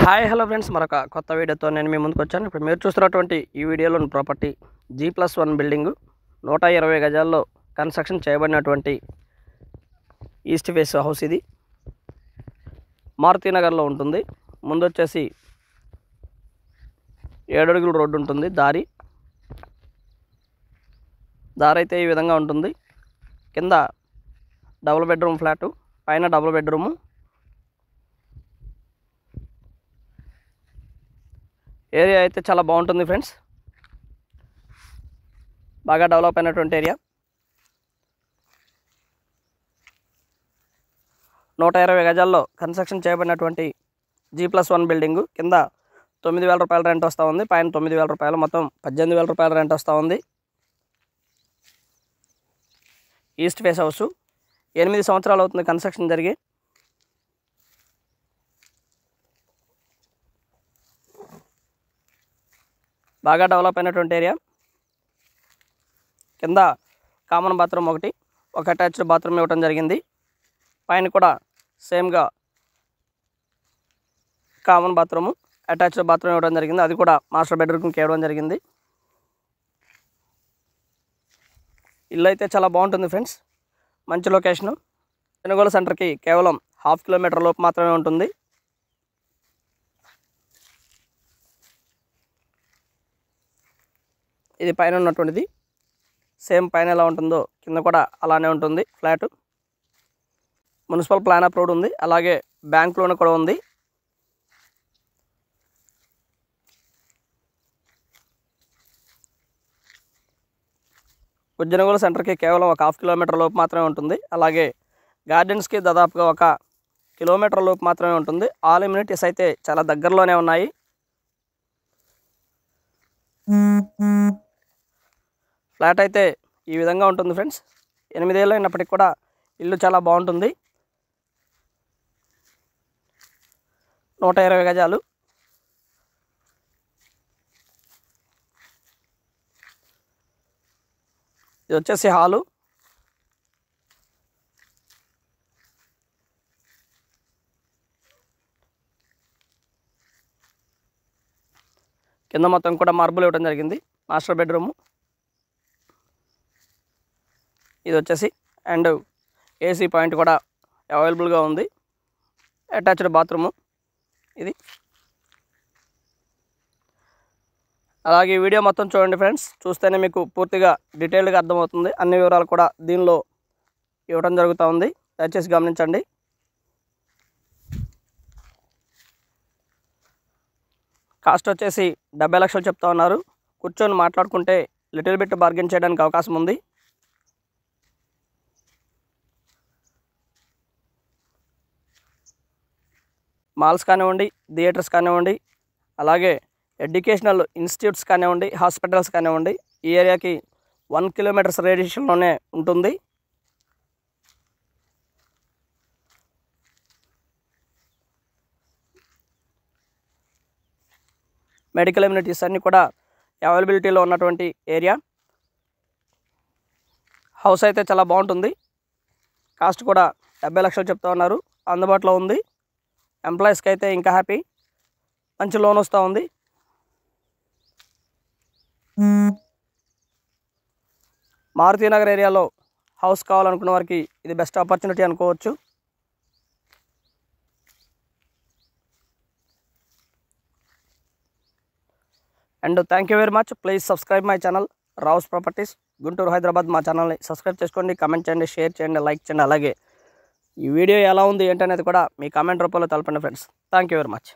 Hi hello friends, మరొక కొత్త వీడియోతో నేను మీ ముందుకు వచ్చాను. ఇప్పుడు మీరు చూస్తున్నటువంటి ఈ వీడియోలోని ప్రాపర్టీ G+1 బిల్డింగ్ 120 గజాల్లో కన్స్ట్రక్షన్ చేయబడినటువంటి ఈస్ట్ ఫేస్ హౌస్. ఇది మారుతీనగర్లో ఉంటుంది. ముందు వచ్చేసి 7 అడుగుల రోడ్డు ఉంటుంది. దారి అయితే ఈ విధంగా ఉంటుంది. కింద డబుల్ బెడ్రూమ్ ఫ్లాటు, పైన డబుల్ బెడ్రూము. ఏరియా అయితే చాలా బాగుంటుంది ఫ్రెండ్స్, బాగా డెవలప్ అయినటువంటి ఏరియా. 120 గజాల్లో కన్స్ట్రక్షన్ చేయబడినటువంటి G+1 బిల్డింగు. కింద 9,000 రూపాయల రెంట్ వస్తూ ఉంది, పైన 9,000 రూపాయలు, మొత్తం 18,000 రూపాయల రెంట్ వస్తూ ఉంది. ఈస్ట్ ఫేస్ హౌస్ 8 సంవత్సరాలు అవుతుంది కన్స్ట్రక్షన్ జరిగి. బాగా డెవలప్ అయినటువంటి ఏరియా. కింద కామన్ బాత్రూమ్ ఒక అటాచ్డ్ బాత్రూమ్ ఇవ్వడం జరిగింది. పైన కూడా సేమ్గా కామన్ బాత్రూము, అటాచ్డ్ బాత్రూమ్ ఇవ్వడం జరిగింది. అది కూడా మాస్టర్ బెడ్రూమ్కి ఇవ్వడం జరిగింది. ఇల్లు అయితే చాలా బాగుంటుంది ఫ్రెండ్స్, మంచి లొకేషను. పెనుగోలు సెంటర్కి కేవలం 1/2 కిలోమీటర్ లోపు మాత్రమే ఉంటుంది. ఇది పైన ఉన్నటువంటిది. సేమ్ పైన ఎలా ఉంటుందో కింద కూడా అలానే ఉంటుంది ఫ్లాట్. మున్సిపల్ ప్లాన్ అప్రూవ్డ్ ఉంది, అలాగే బ్యాంక్ లోన్ కూడా ఉంది. గుజ్జనగూడ సెంటర్కి కేవలం 1/2 కిలోమీటర్ లోపు మాత్రమే ఉంటుంది. అలాగే గార్డెన్స్కి దాదాపుగా 1 కిలోమీటర్ లోపు మాత్రమే ఉంటుంది. ఆల్ ఇమ్యూనిటీస్ అయితే చాలా దగ్గరలోనే ఉన్నాయి. ఫ్లాట్ అయితే ఈ విధంగా ఉంటుంది ఫ్రెండ్స్. 8 ఏళ్ళు అయినప్పటికీ కూడా ఇల్లు చాలా బాగుంటుంది. 120 గజాలు. ఇది వచ్చేసి హాలు. కింద మొత్తం కూడా మార్బుల్ ఇవ్వడం జరిగింది. మాస్టర్ బెడ్రూము ఇది వచ్చేసి, అండ్ ఏసీ పాయింట్ కూడా అవైలబుల్గా ఉంది. అటాచ్డ్ బాత్రూము ఇది. అలాగే వీడియో మొత్తం చూడండి ఫ్రెండ్స్, చూస్తేనే మీకు పూర్తిగా డీటెయిల్డ్గా అర్థమవుతుంది. అన్ని వివరాలు కూడా దీనిలో ఇవ్వడం జరుగుతూ ఉంది, దయచేసి గమనించండి. కాస్ట్ వచ్చేసి 70 లక్షలు చెప్తా ఉన్నారు. కూర్చొని మాట్లాడుకుంటే లిటిల్ బిట్ బార్గెన్ చేయడానికి అవకాశం ఉంది. మాల్స్ కానివ్వండి, థియేటర్స్ కానివ్వండి, అలాగే ఎడ్యుకేషనల్ ఇన్స్టిట్యూట్స్ కానివ్వండి, హాస్పిటల్స్ కానివ్వండి, ఈ ఏరియాకి 1 కిలోమీటర్స్ రేడియేషన్లోనే ఉంటుంది. మెడికల్ ఎమ్యూనిటీస్ అన్నీ కూడా అవైలబిలిటీలో ఉన్నటువంటి ఏరియా. హౌస్ అయితే చాలా బాగుంటుంది. కాస్ట్ కూడా 70 లక్షలు చెప్తా ఉన్నారు, అందుబాటులో ఉంది. ఎంప్లాయీస్కి అయితే ఇంకా హ్యాపీ, మంచి లోన్ వస్తూ ఉంది. మారుతీనగర్ ఏరియాలో హౌస్ కావాలనుకున్న వారికి ఇది బెస్ట్ ఆపర్చునిటీ అనుకోవచ్చు. And thank you very much. Please subscribe my channel Rao's properties Guntur, Hyderabad. మా ఛానల్ని సబ్స్క్రైబ్ చేసుకోండి, కామెంట్ చేయండి, షేర్ చేయండి, లైక్ చేయండి. అలాగే ఈ వీడియో ఎలా ఉంది ఏంటనేది కూడా మీ కామెంట్ రూపంలో తెలపండి friends. Thank you very much.